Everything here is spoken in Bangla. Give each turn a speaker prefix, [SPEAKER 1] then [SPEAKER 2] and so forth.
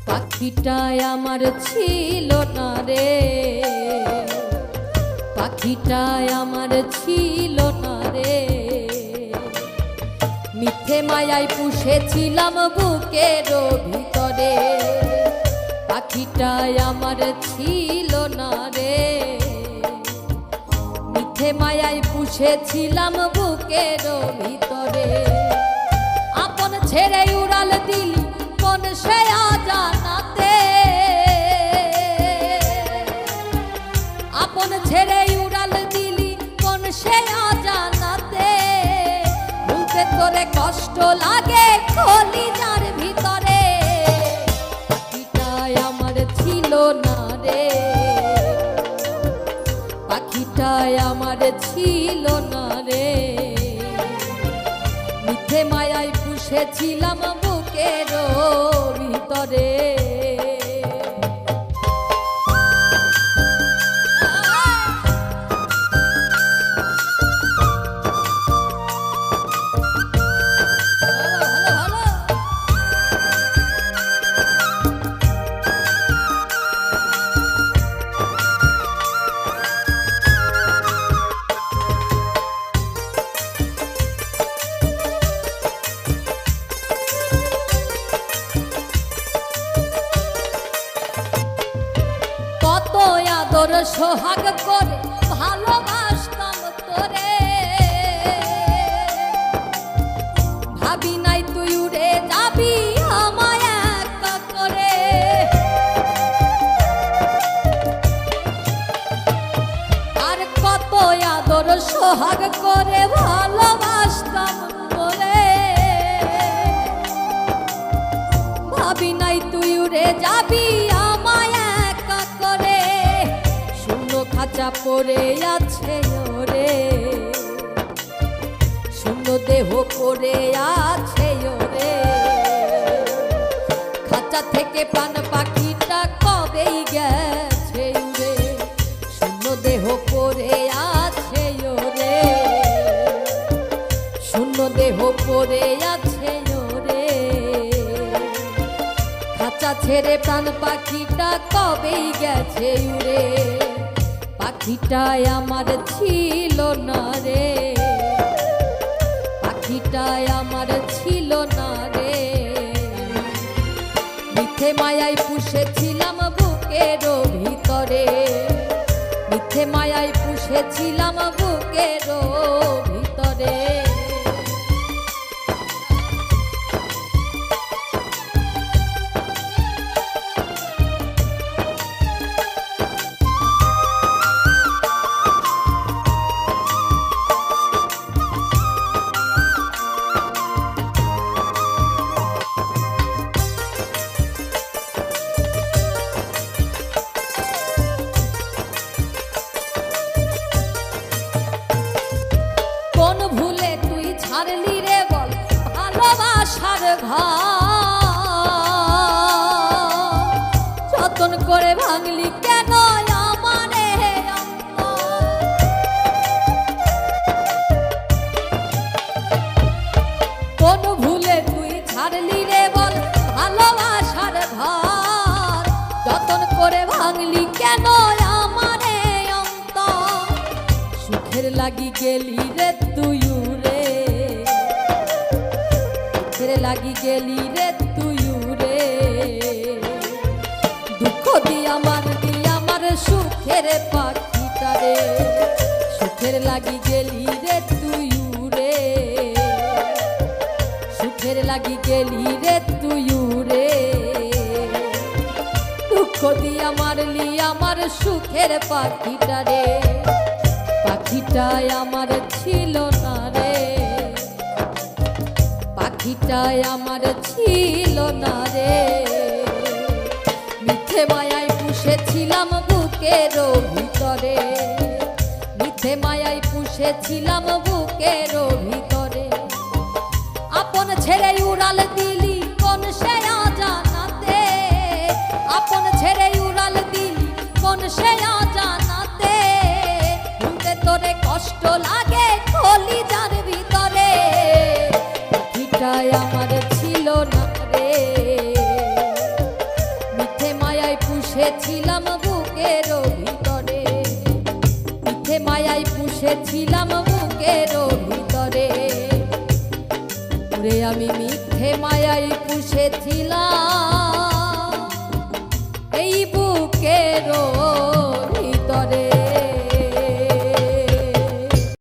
[SPEAKER 1] পাখিটাই আমার ছিল না রে, পাখিটাই আমার ছিল না রে। মিথ্যে মায়ায় পুষেছিলাম বুকের ভিতরে, পাখিটাই আমার ছিল না রে। মিথ্যে মায়ায় পুষেছিলাম বুকের ভিতরে। আপন ছেড়ে উড়াল দিলি কোন সে অজানাতে, আপন ছেড়ে উড়াল দিলি কোন সে অজানাতে। ভুলতে তোরে কষ্ট লাগে কলিজার ভিতরে, পাখিটাই আমার ছিল না রে, পাখিটাই আমার ছিল না রে। মিথ্যে মায়ায় পুষেছিলাম বুকের ভিতরে। সোহাগ করে ভালোবাসতাম তোরে, ভাবি নাই তুই উড়ে যাবি আমায় একা করে। আর কত আদর সোহাগ করে ভালোবাসতাম তোরে, ভাবি নাই তুই উড়ে যাবি আমায় একা করে। খাঁচা পড়ে আছে ওরে, শূন্য দেহ পড়ে আছে ওরে। খাঁচা থেকে প্রাণ পাখিটা কবেই গেছে উড়ে, শূন্য দেহ পড়ে আছে ওরে, শূন্য দেহ পড়ে আছে ওরে। খাঁচা ছেড়ে প্রাণ পাখিটা কবেই গেছে উড়ে, পাখিটাই আমার ছিল না রে, পাখিটাই আমার ছিল না রে। মিথ্যে মায়ায় পুষেছিলাম বুকের ভিতরে, মিথ্যে মায়ায় পুষেছিলাম বুকের ভিতরে। ছাড়লি রে বল ভালোবাসার ঘর, যতন করে ভাঙলি কেন আমারে কোন ভুলে তুই ছাড়লি রে বল ভালোবাসার ঘর, যতন করে ভাঙলি কেন আমারে অন্তর। সুখের লাগি গেলি রে তুই রে, লাগি গেলি রে তুই রে। দুঃখ দিয়া আমার সুখের পাখিটা রে, সুখের লাগি গেলি রে তুই রে, সুখের লাগি গেলি রে তুই রে। দুঃখ দিয়া মারলি আমার সুখের পাখিটা রে, পাখিটাই আমার ছিল না রে, পাখিটাই আমার ছিল না রে। মিথ্যে মায়ায় পুষেছিলাম বুকের ভিতরে, মিথ্যে মায়ায় পুষেছিলাম বুকের ভিতরে। আপন ছেড়ে উড়াল দিলি কোন সে অজানাতে, আপন ছেড়ে উড়াল দিলি কোন সে অজানাতে। ভুলতে তোরে কষ্ট লাগে কলিজার ভিতরে, পাখিটাই আমার ছিল না রে, পুষেছিলাম বুকের ভিতরে, মিথ্যে মায়াই পুষেছিলাম বুকের ভিতরে, ওরে আমি মিথ্যে মায়াই পুষেছিলাম এই বুকের